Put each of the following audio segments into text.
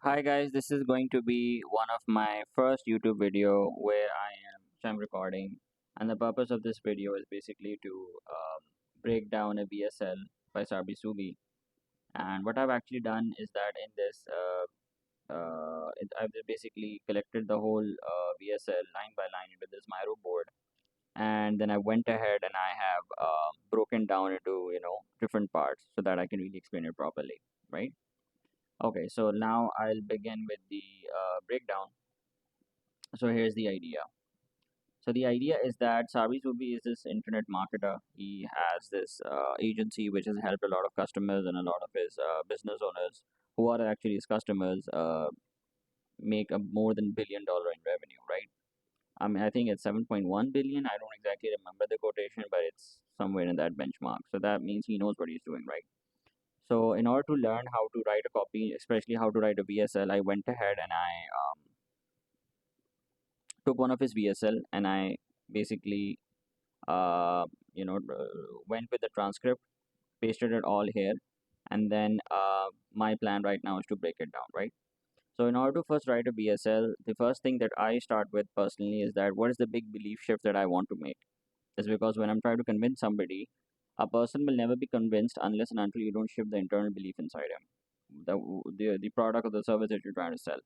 Hi guys, this is going to be one of my first YouTube video where I'm recording, and the purpose of this video is basically to break down a VSL by Sabry Subi. And what I've actually done is that in this I've basically collected the whole VSL line by line into this Miro board, and then I went ahead and I have broken down into different parts so that I can really explain it properly, right? Okay, so now I'll begin with the breakdown. So here's the idea. So the idea is that Sabry Subi is this internet marketer. He has this agency which has helped a lot of customers and a lot of his business owners who are actually his customers make a more than $1 billion in revenue, right? I mean, I think it's 7.1 billion. I don't exactly remember the quotation, but it's somewhere in that benchmark. So that means he knows what he's doing, right? So in order to learn how to write a copy, especially how to write a VSL, I went ahead and I took one of his VSL and I basically uh, went with the transcript, pasted it all here, and then my plan right now is to break it down, right? So in order to first write a VSL, the first thing that I start with personally is that what is the big belief shift that I want to make? Is because when I'm trying to convince somebody, a person will never be convinced unless and until you don't shift the internal belief inside him, the product or the service that you're trying to sell.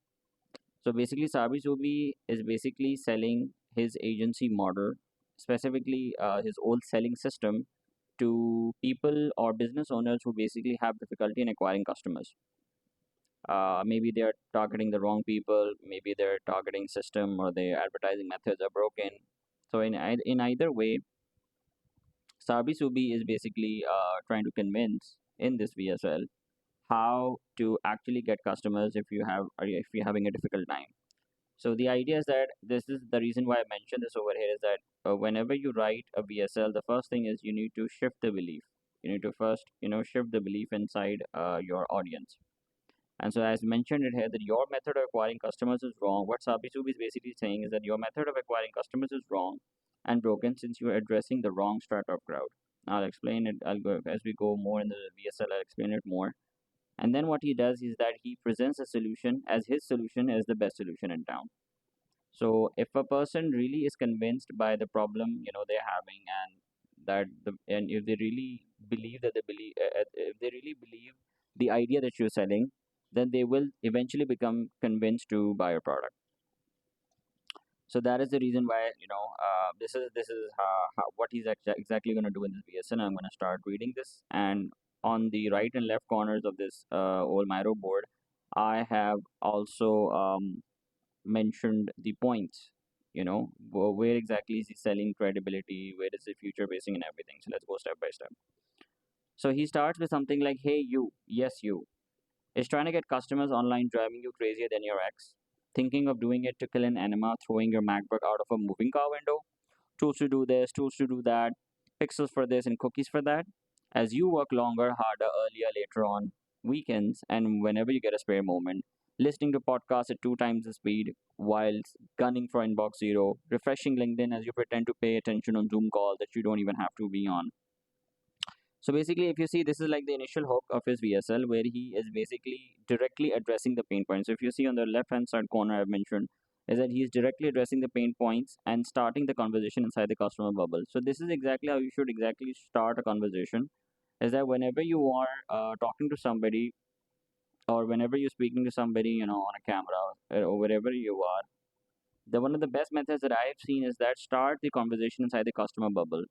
So basically, Sabry Subi is basically selling his agency model, specifically his old selling system to people or business owners who basically have difficulty in acquiring customers. Maybe they're targeting the wrong people, maybe their targeting system or their advertising methods are broken. So in either way, Sabry Subi is basically trying to convince in this VSL how to actually get customers if you're having a difficult time. So the idea is that this is the reason why I mentioned this over here is that whenever you write a VSL, the first thing is you need to shift the belief. You need to first, shift the belief inside your audience. And so as mentioned it here that your method of acquiring customers is wrong. What Sabri Subi is basically saying is that your method of acquiring customers is wrong and broken since you are addressing the wrong strata of crowd. I'll explain it. I'll go as we go more in the VSL. I'll explain it more. And then what he does is that he presents a solution as his solution is the best solution in town. So if a person really is convinced by the problem, they're having, and if they really believe that they believe, if they really believe the idea that you're selling, then they will eventually become convinced to buy your product. So that is the reason why this is what he's exactly going to do in this VSN. I'm going to start reading this, and on the right and left corners of this old Miro board, I have also mentioned the points. Where exactly is he selling credibility? Where is the future facing and everything? So let's go step by step. So he starts with something like, "Hey, you, yes, you, is trying to get customers online driving you crazier than your ex? Thinking of doing it to kill an enema, throwing your MacBook out of a moving car window? Tools to do this, tools to do that, pixels for this, and cookies for that? As you work longer, harder, earlier, later on, weekends, and whenever you get a spare moment, listening to podcasts at 2 times the speed, while gunning for inbox zero, refreshing LinkedIn as you pretend to pay attention on Zoom calls that you don't even have to be on." So basically, if you see, this is like the initial hook of his VSL, where he is basically directly addressing the pain points. So if you see on the left hand side corner, I've mentioned is that he's directly addressing the pain points and starting the conversation inside the customer bubble. So this is exactly how you should exactly start a conversation. Is that whenever you are talking to somebody or whenever you're speaking to somebody, on a camera or wherever you are, the one of the best methods that I've seen is that start the conversation inside the customer bubble.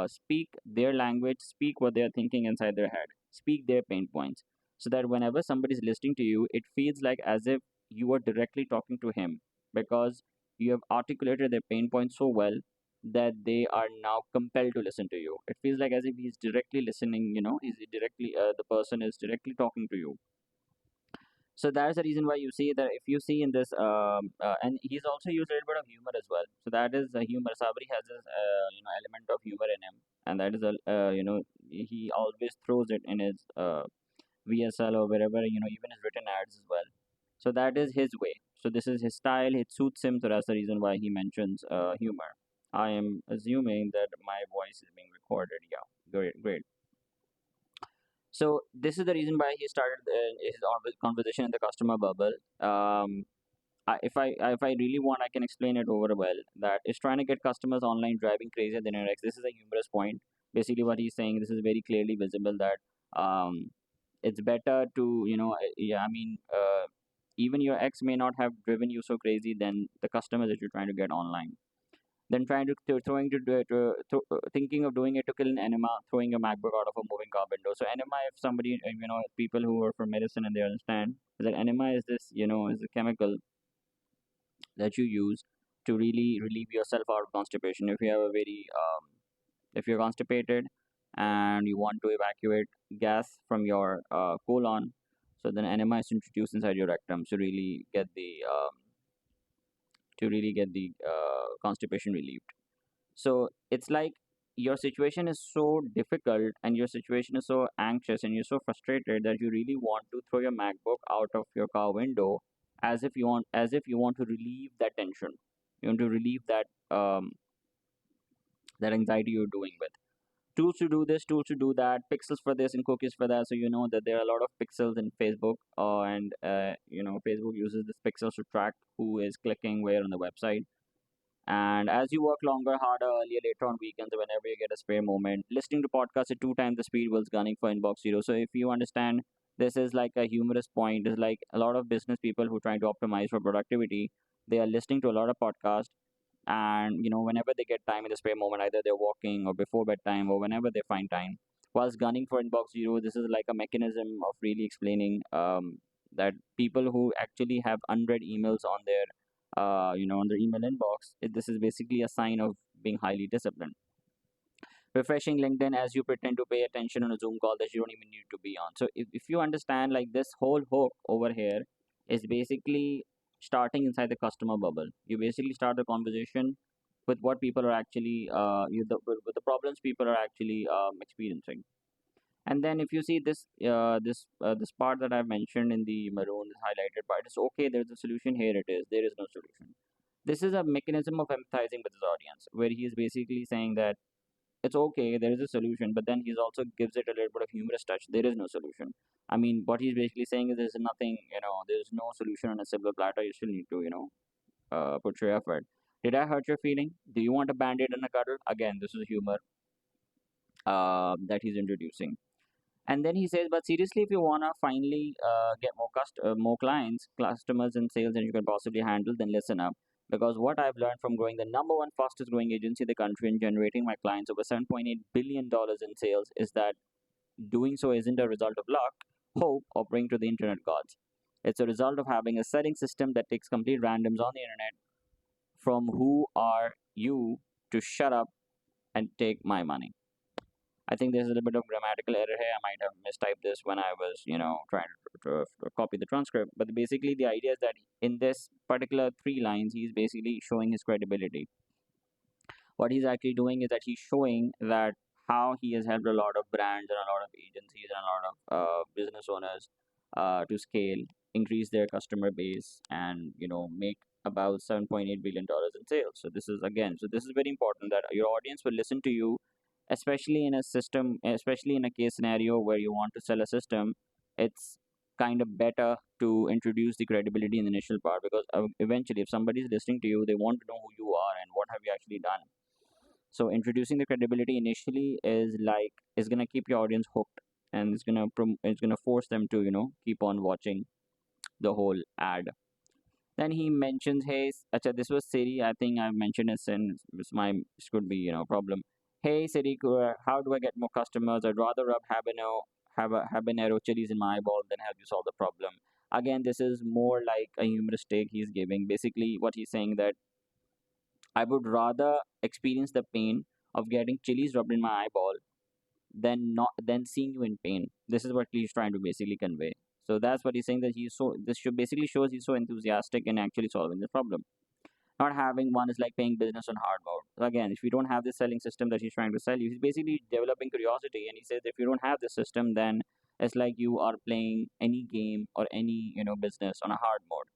Speak their language, speak what they're thinking inside their head, speak their pain points, so that whenever somebody's listening to you, it feels like as if you are directly talking to him because you have articulated their pain points so well that they are now compelled to listen to you. It feels like as if he's directly listening, the person is directly talking to you. So that's the reason why you see that if you see in this, and he's also used a little bit of humor as well. So that is the humor. Sabri has this, element of humor in him, and that is a, he always throws it in his VSL or wherever, even his written ads as well. So that is his way. So this is his style. It suits him. So that's the reason why he mentions humor. I am assuming that my voice is being recorded. Yeah, great, great. So this is the reason why he started his conversation in the customer bubble. If I really want, I can explain it over well. That is trying to get customers online, driving crazier than your ex. This is a humorous point. Basically, what he's saying, this is very clearly visible that it's better to, yeah, I mean, even your ex may not have driven you so crazy than the customers that you're trying to get online. Then trying to throwing to, do it, thinking of doing it to kill an enema, throwing a MacBook out of a moving car window. So enema, if somebody, people who are from medicine and they understand that enema is this, is a chemical that you use to really relieve yourself out of constipation. If you have a very, if you're constipated and you want to evacuate gas from your colon, so then enema is introduced inside your rectum to really get the constipation relieved. So it's like your situation is so difficult and your situation is so anxious and you're so frustrated that you really want to throw your MacBook out of your car window as if you want to relieve that tension. You want to relieve that anxiety you're doing with. Tools to do this, tools to do that, pixels for this and cookies for that. So you know that there are a lot of pixels in Facebook, and Facebook uses this pixels to track who is clicking where on the website. And as you work longer, harder, earlier, later on weekends, or whenever you get a spare moment, listening to podcasts at 2 times the speed whilst gunning for inbox zero. So if you understand, this is like a humorous point. It's like a lot of business people who are trying to optimize for productivity. They are listening to a lot of podcasts, and whenever they get time in the spare moment, either they're walking or before bedtime or whenever they find time, whilst gunning for inbox zero. This is like a mechanism of really explaining that people who actually have unread emails on their on their email inbox, this is basically a sign of being highly disciplined. Refreshing LinkedIn as you pretend to pay attention on a Zoom call that you don't even need to be on. So if you understand, like, this whole hook over here is basically starting inside the customer bubble. You basically start the conversation with what people are actually with the problems people are actually experiencing. And then if you see this part that I've mentioned in the maroon, this highlighted part, it's okay, there's a solution, here it is, there is no solution. This is a mechanism of empathizing with his audience, where he is basically saying that it's okay, there is a solution, but then he's also gives it a little bit of humorous touch. There is no solution. I mean, what he's basically saying is there's nothing, there's no solution on a silver platter. You still need to, put your effort. Did I hurt your feeling? Do you want a band-aid and a cuddle? Again, this is humor that he's introducing. And then he says, but seriously, if you wanna finally get more clients, customers, and sales than you can possibly handle, then listen up. Because what I've learned from growing the number one fastest growing agency in the country and generating my clients over $7.8 billion in sales is that doing so isn't a result of luck, hope, or praying to the internet gods. It's a result of having a setting system that takes complete randoms on the internet from who are you to shut up and take my money. I think there's a little bit of grammatical error here. I might have mistyped this when I was, trying to copy the transcript. But basically, the idea is that in this particular 3 lines, he's basically showing his credibility. What he's actually doing is that he's showing that how he has helped a lot of brands and a lot of agencies and a lot of business owners to scale, increase their customer base, and make about $7.8 billion in sales. So this is again, so this is very important that your audience will listen to you, especially in a system, especially in a case scenario where you want to sell a system. It's kind of better to introduce the credibility in the initial part, because eventually, if somebody is listening to you, they want to know who you are and what have you actually done. So introducing the credibility initially is gonna keep your audience hooked, and it's gonna force them to keep on watching the whole ad. Then he mentions, hey, acha, this was Siri. I think I've mentioned it since this could be problem. Hey Siri, how do I get more customers? I'd rather rub habanero chilies in my eyeball than help you solve the problem. Again, this is more like a humorous take he's giving. Basically, what he's saying that I would rather experience the pain of getting chilies rubbed in my eyeball than seeing you in pain. This is what he's trying to basically convey. So that's what he's saying, that he's so this should basically shows he's so enthusiastic in actually solving the problem. Not having one is like paying business on hard mode. Again, if you don't have this selling system that he's trying to sell you, he's basically developing curiosity, and he says if you don't have the system, then it's like you are playing any game or any business on a hard mode.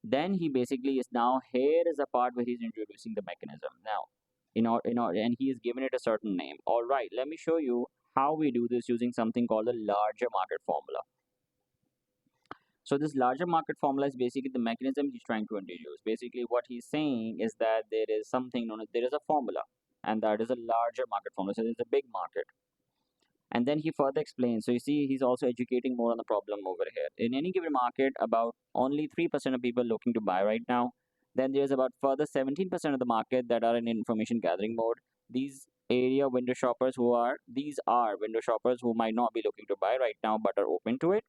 Then he basically is now here is a part where he's introducing the mechanism. Now, and he is given it a certain name. All right, let me show you how we do this using something called a larger market formula. So this larger market formula is basically the mechanism he's trying to introduce. Basically, what he's saying is that there is something known as, there is a formula, and that is a larger market formula. So there's a big market. And then he further explains. So you see, he's also educating more on the problem over here. In any given market, about only 3% of people looking to buy right now. Then there's about further 17% of the market that are in information gathering mode. These are window shoppers who might not be looking to buy right now but are open to it.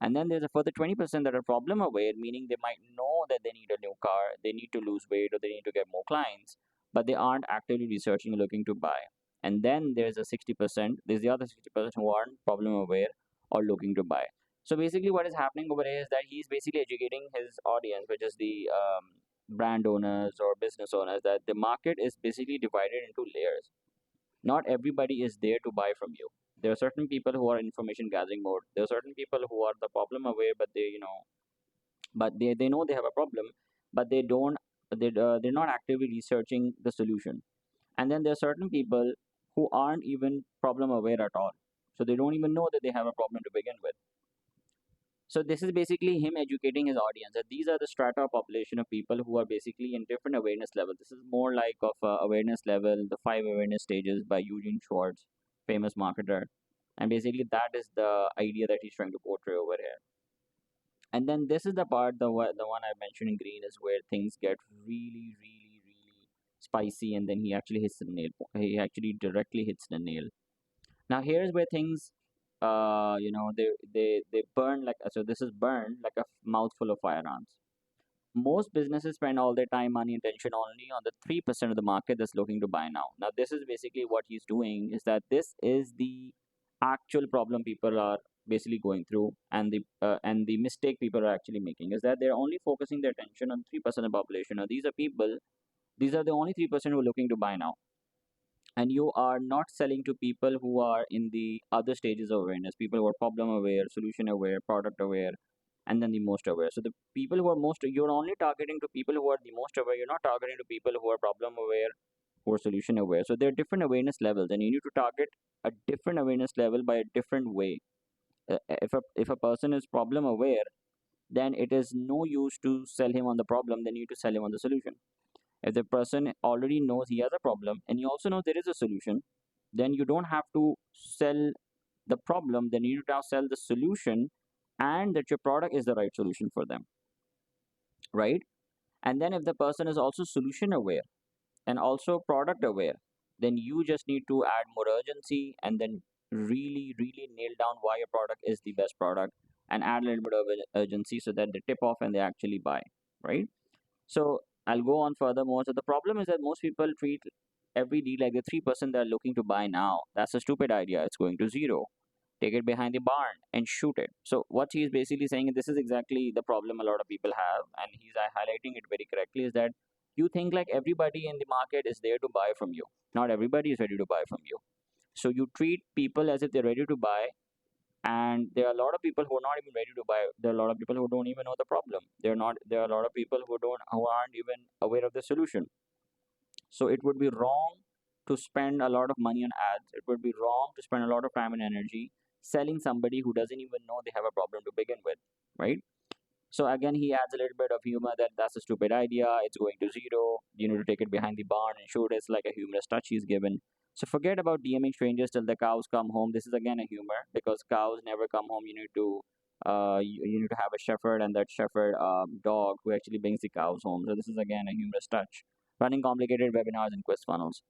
And then there's a further 20% that are problem aware, meaning they might know that they need a new car, they need to lose weight, or they need to get more clients, but they aren't actively researching or looking to buy. And then there's the other 60% who aren't problem aware or looking to buy. So basically, what is happening over here is that he's basically educating his audience, which is the brand owners or business owners, that the market is basically divided into layers. Not everybody is there to buy from you. There are certain people who are in information gathering mode. There are certain people who are the problem aware, but they know they have a problem, but they're not actively researching the solution. And then there are certain people who aren't even problem aware at all, so they don't even know that they have a problem to begin with. So this is basically him educating his audience that these are the strata of population of people who are basically in different awareness level. This is more like of awareness level, the five awareness stages by Eugene Schwartz, famous marketer, and basically that is the idea that he's trying to portray over here. And then this is the part, the one I mentioned in green, is where things get really, really, really spicy, and then he actually hits the nail. He actually directly hits the nail. Now here's where things, they burn like, so this is burned like a mouthful of fire ants. Most businesses spend all their time, money, and attention only on the 3% of the market that's looking to buy now. Now this is basically what he's doing, is that this is the actual problem people are basically going through, and the mistake people are actually making is that they're only focusing their attention on 3% of the population. Now these are the only 3% who are looking to buy now, and you are not selling to people who are in the other stages of awareness, people who are problem aware, solution aware, product aware, and then the most aware. So the people who are most, you're only targeting to people who are the most aware. You're not targeting to people who are problem aware, who are solution aware. So there are different awareness levels, and you need to target a different awareness level by a different way. If a person is problem aware, then it is no use to sell him on the problem. Then you need to sell him on the solution. If the person already knows he has a problem and you also know there is a solution, then you don't have to sell the problem. Then you need to now sell the solution, and that your product is the right solution for them, right? And then if the person is also solution aware and also product aware, then you just need to add more urgency, and then really, really nail down why your product is the best product, and add a little bit of urgency so that they tip off and they actually buy, right? So I'll go on furthermore. So the problem is that most people treat every deal like the 3% they're looking to buy now. That's a stupid idea. It's going to zero. Take it behind the barn and shoot it. So what he's basically saying, and this is exactly the problem a lot of people have, and he's highlighting it very correctly, is that you think like everybody in the market is there to buy from you. Not everybody is ready to buy from you. So you treat people as if they're ready to buy, and there are a lot of people who are not even ready to buy. There are a lot of people who don't even know the problem. There are a lot of people who aren't even aware of the solution. So it would be wrong to spend a lot of money on ads. It would be wrong to spend a lot of time and energy selling somebody who doesn't even know they have a problem to begin with, right? So again, he adds a little bit of humor that that's a stupid idea. It's going to zero. You need to take it behind the barn and shoot. It's like a humorous touch he's given. So forget about DMing strangers till the cows come home. This is again a humor, because cows never come home. You need to have a shepherd, and that shepherd dog who actually brings the cows home. So this is again a humorous touch. Running complicated webinars and quiz funnels.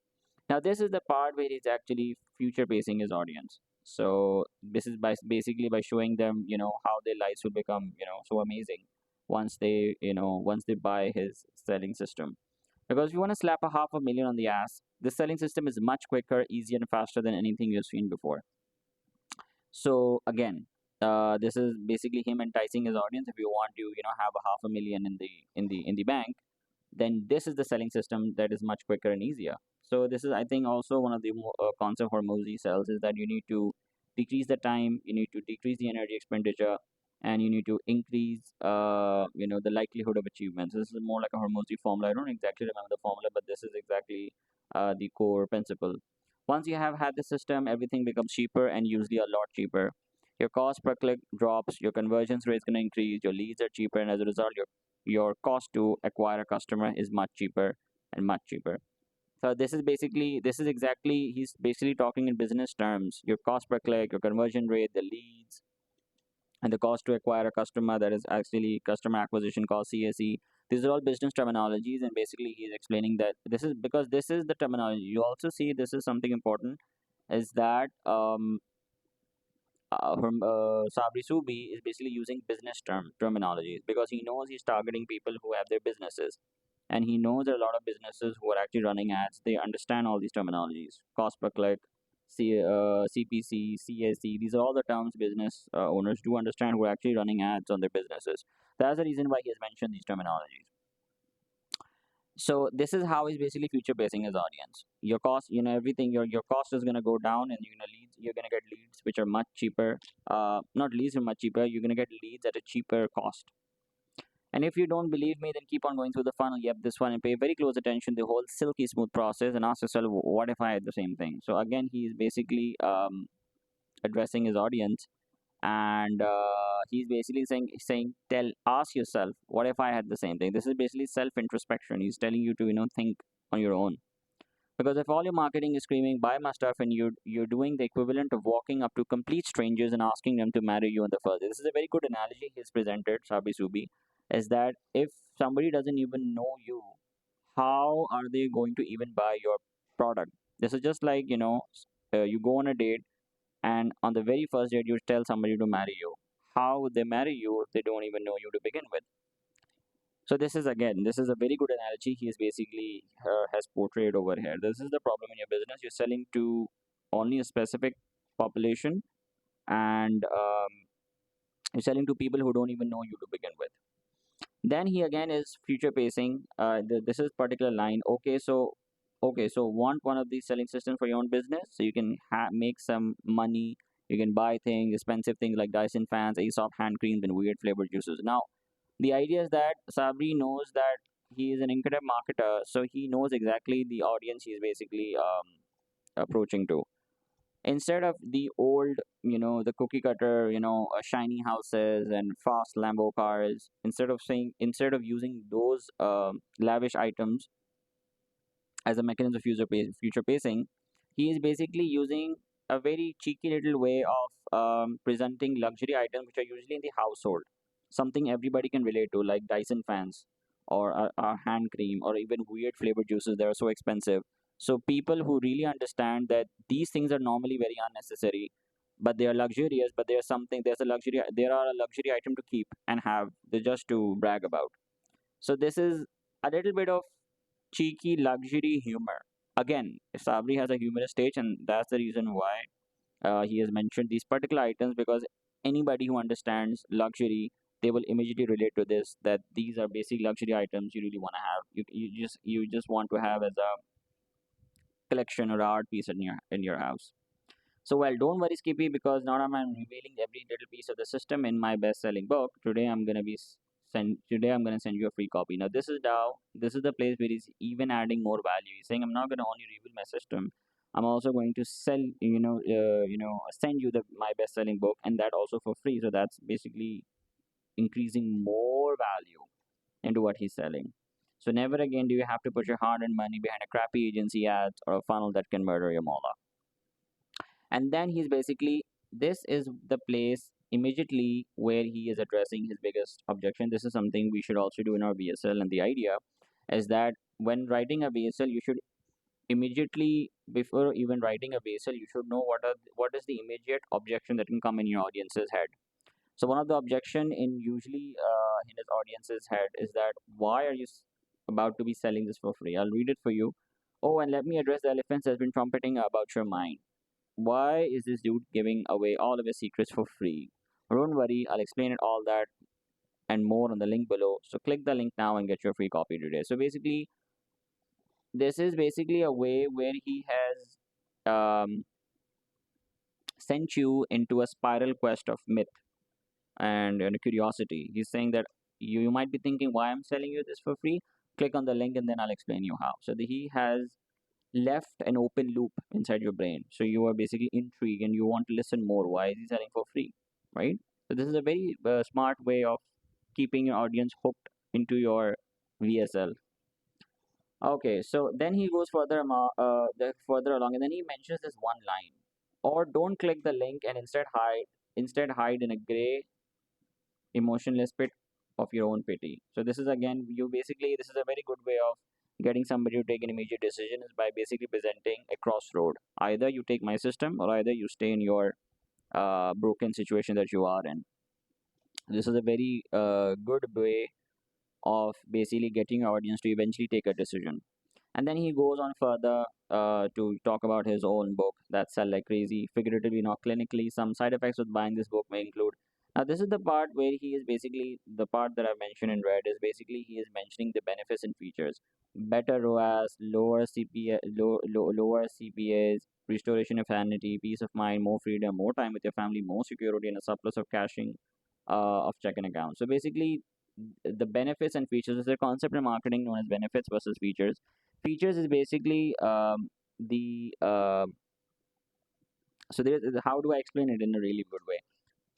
Now this is the part where he's actually future pacing his audience. So this is basically by showing them, how their lives will become, so amazing once they buy his selling system. Because if you want to slap a half a million on the ass, the selling system is much quicker, easier, and faster than anything you've seen before. So again, this is basically him enticing his audience. If you want to, have a half a million in the bank, then this is the selling system that is much quicker and easier. So this is, I think, also one of the concept Hormozy sells, is that you need to decrease the time, you need to decrease the energy expenditure, and you need to increase, the likelihood of achievement. So this is more like a Hormozy formula. I don't exactly remember the formula, but this is exactly the core principle. Once you have had the system, everything becomes cheaper and usually a lot cheaper. Your cost per click drops, your conversions rate is going to increase, your leads are cheaper, and as a result, your cost to acquire a customer is much cheaper and much cheaper. So this is exactly, he's basically talking in business terms. Your cost per click, your conversion rate, the leads, and the cost to acquire a customer, that is actually customer acquisition cost, CAC. These are all business terminologies, and basically he's explaining that this is because this is the terminology. You also see this is something important is that Sabry Subi is basically using business terminologies because he knows he's targeting people who have their businesses, and he knows there are a lot of businesses who are actually running ads. They understand all these terminologies: cost per click, CPC, CAC. These are all the terms business owners do understand who are actually running ads on their businesses. That's the reason why he has mentioned these terminologies. So this is how he's basically future basing his audience. Your cost, everything, your cost is gonna go down, and you're gonna get leads which are much cheaper. Not leads are much cheaper. You're gonna get leads at a cheaper cost. And if you don't believe me, then keep on going through the funnel. Yep, this one, and pay very close attention to the whole silky smooth process, and ask yourself, what if I had the same thing? So again, he's basically addressing his audience, and he's basically saying tell ask yourself, what if I had the same thing? This is basically self introspection. He's telling you to think on your own, because if all your marketing is screaming buy my stuff, and you're doing the equivalent of walking up to complete strangers and asking them to marry you in the first, this is a very good analogy he's presented, Sabry Subi, is that if somebody doesn't even know you, how are they going to even buy your product? This is just like, you go on a date, and on the very first date you tell somebody to marry you. How would they marry you if they don't even know you to begin with? So this is a very good analogy he is basically has portrayed over here. This is the problem in your business. You're selling to only a specific population, and you're selling to people who don't even know you to begin with. Then he again is future pacing. This is particular line. Okay, so want one of these selling systems for your own business, so you can make some money. You can buy things, expensive things like Dyson fans, Aesop hand creams, and weird flavored juices. Now, the idea is that Sabri knows that he is an incredible marketer, so he knows exactly the audience he's basically approaching to. Instead of the old, the cookie cutter, shiny houses and fast Lambo cars, instead of using those lavish items as a mechanism of future pacing, he is basically using a very cheeky little way of presenting luxury items which are usually in the household, something everybody can relate to, like Dyson fans or a hand cream or even weird flavored juices that are so expensive. So people who really understand that these things are normally very unnecessary, but they are luxurious, but there are a luxury item to keep and have, they just to brag about. So this is a little bit of cheeky luxury humor. Again, Sabri has a humorous stage, and that's the reason why he has mentioned these particular items, because anybody who understands luxury, they will immediately relate to this, that these are basic luxury items you really want to have. You just want to have as a collection or art piece in your house. So, well, don't worry, Skippy, because now I'm revealing every little piece of the system in my best-selling book. Today I'm gonna send you a free copy. Now, this is Dow. This is the place where he's even adding more value. He's saying I'm not gonna only reveal my system. I'm also going to send you my best-selling book, and that also for free. So that's basically increasing more value into what he's selling. So never again do you have to put your hard-earned money behind a crappy agency ads or a funnel that can murder your mola. And then he's basically, this is the place immediately where he is addressing his biggest objection. This is something we should also do in our VSL, and the idea is that when writing a VSL, you should immediately, before even writing a VSL, you should know what is the immediate objection that can come in your audience's head. So one of the objection in his audience's head is that, why are you about to be selling this for free? I'll read it for you. Oh, and let me address the elephants that's been trumpeting about your mind. Why is this dude giving away all of his secrets for free? Don't worry, I'll explain it all that and more on the link below. So click the link now and get your free copy today. So basically, this is basically a way where he has sent you into a spiral quest of myth and curiosity. He's saying that you might be thinking, why I'm selling you this for free? Click on the link and then I'll explain you how. So he has left an open loop inside your brain. So you are basically intrigued and you want to listen more. Why is he selling for free, right? So this is a very smart way of keeping your audience hooked into your VSL. Okay, so then he goes further along, and then he mentions this one line, or don't click the link and instead hide in a gray, emotionless pit of your own pity. So this is again, this is a very good way of getting somebody to take an immediate decision is by basically presenting a crossroad. Either you take my system, or either you stay in your broken situation that you are in. This is a very good way of basically getting your audience to eventually take a decision. And then he goes on further to talk about his own book that sell like crazy, figuratively, not clinically. Some side effects with buying this book may include. Now, this is the part where he is basically the part that I mentioned in red is basically he is mentioning the benefits and features. Better ROAS, lower CPAs, restoration of sanity, peace of mind, more freedom, more time with your family, more security, and a surplus of cashing of checking account. So basically, the benefits and features is a concept in marketing known as benefits versus features. Features is basically the so there. How do I explain it in a really good way?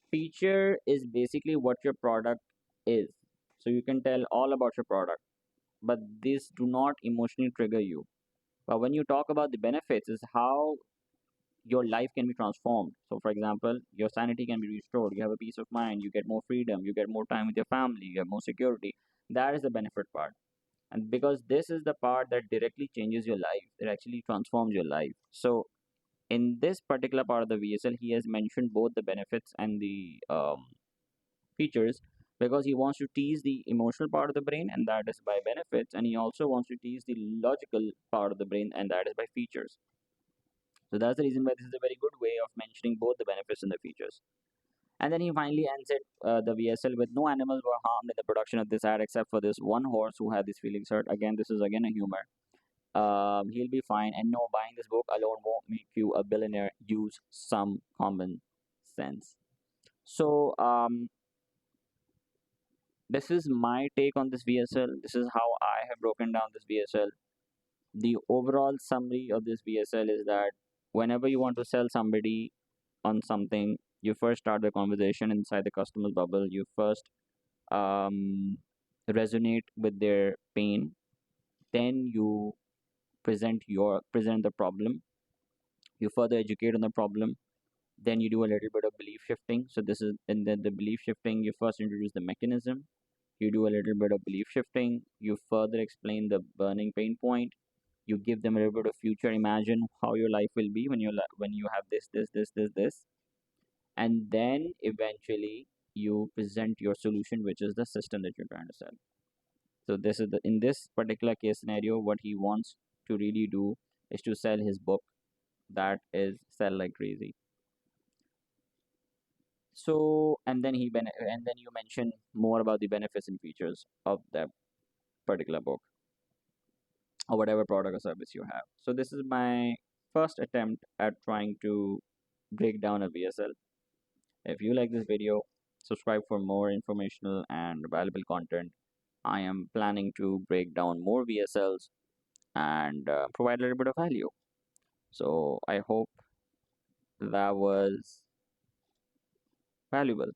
Feature is basically what your product is. So you can tell all about your product, but these do not emotionally trigger you. But when you talk about the benefits, is how your life can be transformed. So, for example, your sanity can be restored. You have a peace of mind. You get more freedom. You get more time with your family. You have more security. That is the benefit part. And because this is the part that directly changes your life, it actually transforms your life. So in this particular part of the VSL, he has mentioned both the benefits and the features, because he wants to tease the emotional part of the brain, and that is by benefits, and he also wants to tease the logical part of the brain, and that is by features. So that's the reason why this is a very good way of mentioning both the benefits and the features. And then he finally ends it, the VSL, with no animals were harmed in the production of this ad except for this one horse who had these feelings hurt. Again, this is again a humor. He'll be fine. And no, buying this book alone won't make you a billionaire. Use some common sense. So, this is my take on this VSL. This is how I have broken down this VSL. The overall summary of this VSL is that whenever you want to sell somebody on something, you first start the conversation inside the customer's bubble. You first um, resonate with their pain. Then you present the problem. You further educate on the problem. Then you do a little bit of belief shifting. So this is and then the belief shifting. You first introduce the mechanism. You do a little bit of belief shifting. You further explain the burning pain point. You give them a little bit of future. Imagine how your life will be when you have this, and then eventually you present your solution, which is the system that you're trying to sell. So this is in this particular case scenario, what he wants to really do is to sell his book, that is sell like crazy. So and then you mention more about the benefits and features of that particular book, or whatever product or service you have. So this is my first attempt at trying to break down a VSL. If you like this video, subscribe for more informational and valuable content. I am planning to break down more VSLs and provide a little bit of value. So I hope that was valuable.